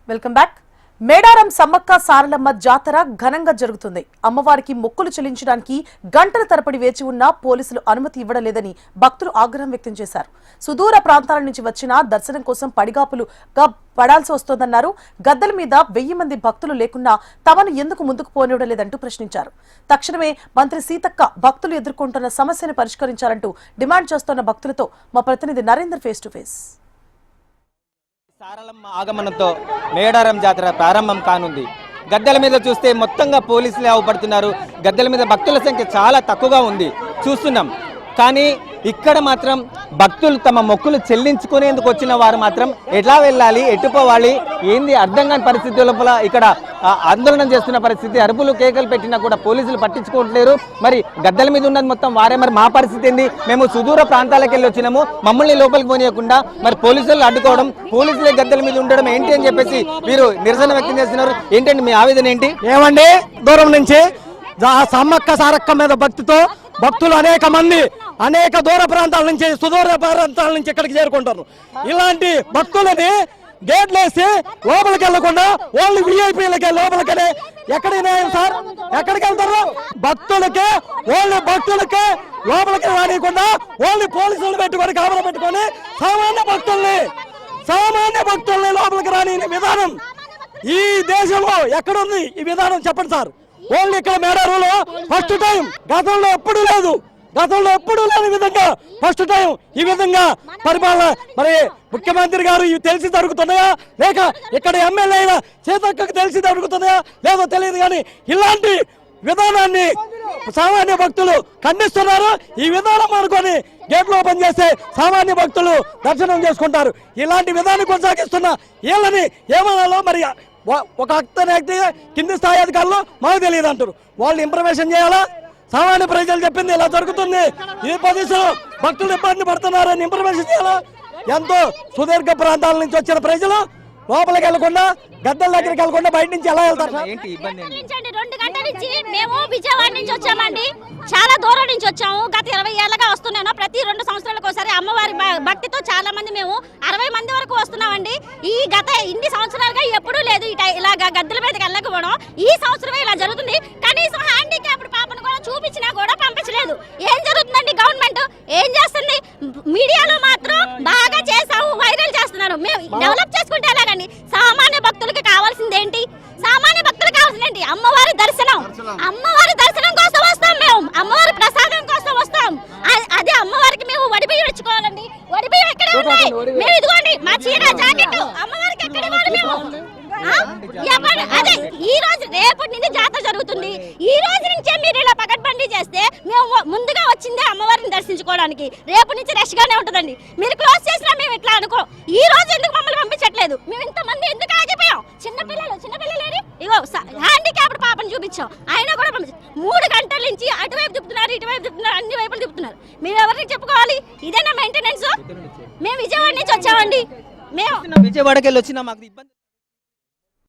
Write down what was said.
Welcome back. Medaram Sammakka Saralamma Jatara ఘనంగా జరుగుతుంది. అమ్మవారికి మొక్కులు చెల్లించడానికి గంటల తరబడి వేచి ఉన్న పోలీసులు అనుమతి ఇవ్వడం లేదని భక్తులు ఆగ్రహం వ్యక్తం చేశారు. సుదూర ప్రాంతాల నుంచి వచ్చిన దర్శనం కోసం పడిగాపులుగా పడాల్సి వస్తోందన్నారు. గద్దెల మీద 1000 మంది భక్తులు లేకున్నా తమను ఎందుకు ముందుకు పోనివ్వడం లేదంటూ ప్రశ్నించారు. తక్షణమే మంత్రి సీతక్క భక్తులు ఎదుర్కొంటున్న సమస్యను పరిష్కరించాలంటూ డిమాండ్ చేస్తున్న భక్తులతో మా ప్రతినిధి Narender face to face. Saralamma ఆగమనంతో మేడారం జాతర ప్రారంభం కానుంది. గద్దెల మీద చూస్తే మొత్తంగా పోలీసులే అవపడుతున్నారు. గద్దెల మీద భక్తుల సంఖ్య చాలా తక్కువగా ఉంది చూస్తున్నాం. కానీ ఇక్కడ మాత్రం భక్తులు తమ మొక్కులు చెల్లించుకునేందుకు వచ్చిన వారు మాత్రం ఎట్లా వెళ్ళాలి, ఎట్టుపోవాలి, ఏంది అర్థం కాని పరిస్థితి లోపల ఇక్కడ ఆందోళన చేస్తున్న పరిస్థితి. అరుపులు కేకలు పెట్టినా కూడా పోలీసులు పట్టించుకోవట్లేరు. మరి గద్దెల మీద ఉన్నది మొత్తం వారే. మరి మా పరిస్థితి ఏంది? మేము సుదూర ప్రాంతాలకు వెళ్ళి వచ్చినాము, మమ్మల్ని లోపలికి పోనీయకుండా మరి పోలీసులు అడ్డుకోవడం, పోలీసులే గద్దెల మీద ఉండడం ఏంటి అని చెప్పేసి వీరు నిరసన వ్యక్తం చేస్తున్నారు. ఏంటండి మీ ఆవేదన ఏంటి? ఏమండి, దూరం నుంచి సమ్మక్క సారక్క మీద భక్తితో భక్తులు అనేక దూర ప్రాంతాల నుంచి సుదూర ప్రాంతాల నుంచి ఇక్కడికి చేరుకుంటారు. ఇలాంటి భక్తులని గేట్లు వేసి లోపలికి వెళ్లకుండా ఓన్లీ విఐపీలకే లోపలికనే ఎక్కడైనా సార్ ఎక్కడికి వెళ్తారు? భక్తులకే ఓన్లీ భక్తులకే లోపలికి రానియకుండా ఓన్లీ పోలీసులు పెట్టుకొని కావల పెట్టుకొని సామాన్య భక్తుల్ని లోపలికి రాని విధానం ఈ దేశంలో ఎక్కడుంది? ఈ విధానం చెప్పండి సార్. ఓన్లీ ఇక్కడ మేడారంలో ఫస్ట్ టైం, గతంలో ఎప్పుడూ లేని విధంగా ఫస్ట్ టైం ఈ విధంగా పరిపాలన. మరి ముఖ్యమంత్రి గారు ఇవి తెలిసి జరుగుతున్నాయా, లేక ఇక్కడ ఎమ్మెల్యే అయిన సీతక్కకు తెలిసి జరుగుతున్నాయా లేదో తెలియదు. కానీ ఇలాంటి విధానాన్ని సామాన్య భక్తులు ఖండిస్తున్నారు. ఈ విధానం అనుకొని గేట్లు ఓపెన్ చేస్తే సామాన్య భక్తులు దర్శనం చేసుకుంటారు. ఇలాంటి విధానం కొనసాగిస్తున్న వీళ్ళని ఏమనాలో మరి ఒక వ్యక్తి కింది స్థాయి అధికారులు మాకు తెలియదు అంటారు. వాళ్ళు ఇన్ఫర్మేషన్ చేయాలా? సామాన్య ప్రజలు చెప్పింది ఇలా జరుగుతుంది, ఈ పోలీసులు భక్తులు ఇబ్బంది పడుతున్నారని ఇన్ఫర్మేషన్ చేయాలా? ఎంతో సుదీర్ఘ ప్రాంతాల నుంచి వచ్చిన ప్రజలు లోపలికి వెళ్లకుండా గద్దెల దగ్గరికి వెళ్లకుండా బయట నుంచి ఎలా వెళ్తారు? 2 గంటల నుంచి మేము విజయవాడ నుంచి వచ్చామండి. చాలా దూరం నుంచి వచ్చాము. గత 20 ఏళ్ళగా వస్తున్నాను. ప్రతి 2 సంవత్సరాలకు ఒకసారి అమ్మవారి భక్తితో చాలా మంది మేము 60 మంది వరకు వస్తున్నామండి. ఈ గత ఇన్ని సంవత్సరాలుగా ఎప్పుడూ లేదు ఇలాగా గద్దెల మీదకి వెళ్ళకపోవడం. ఈ సంవత్సరమే ఇలా జరుగుతుంది. కనీసం హ్యాండిక్యాప్డ్ పాపను కూడా చూపించినా కూడా పంపించలేదు. ఏం జరుగుతుందండి? గవర్నమెంట్ ఏం చేస్తుంది? మీడియాలో మాత్రం బాగా చేసాము, వైరల్ చేస్తున్నారు. మేము డెవలప్ చేసుకుంటే ఎలాగండి? సామాన్య భక్తులకి కావాల్సింది ఏంటి? అమ్మవారి దర్శనం కోసం వస్తాం. మేము అమ్మవారి ప్రసాదం కోసం వస్తాం. అదే అమ్మవారికి మేము వడిబియ్యం ఇచ్చుకోవాలండి. వడిబియ్యం ఎక్కడే ఉన్నాయి? మేము ఇదిగోండి మా చీర జాకెట్ అమ్మవారికి ఎక్కడ ఇవ్వాలి మేము? అదే ఈ రోజు రేపటి నుంచి జాతర జరుగుతుంది. ఈ రోజు నుంచే మీరు ఇలా పకడ్బందీ చేస్తే మేము ముందుగా వచ్చిందే అమ్మవారిని దర్శించుకోవడానికి. రేపు నుంచి రష్ గానే ఉంటుందండి. మీరు క్లోజ్ చేసినా మేము ఇట్లా అనుకో. ఈ రోజు ఎందుకు మమ్మల్ని పంపించట్లేదు? మేము ఇంతమంది ఎందుకు ఆగిపోయాం? చిన్నపిల్లలు ఇగో హ్యాండిక్యాప్డ్ పాపను చూపించాం, అయినా కూడా 3 గంటల నుంచి అటువైపు తిప్పుతున్నారు, ఇటువైపు తిప్పుతున్నారు, అన్ని వైపులు తిప్పుతున్నారు. మేము ఎవరికి చెప్పుకోవాలి? ఇదేనా మెయింటెనెన్స్? మేము విజయవాడ నుంచి వచ్చామండి. విజయవాడకి వెళ్ళి వచ్చినా మాకు ఇబ్బంది.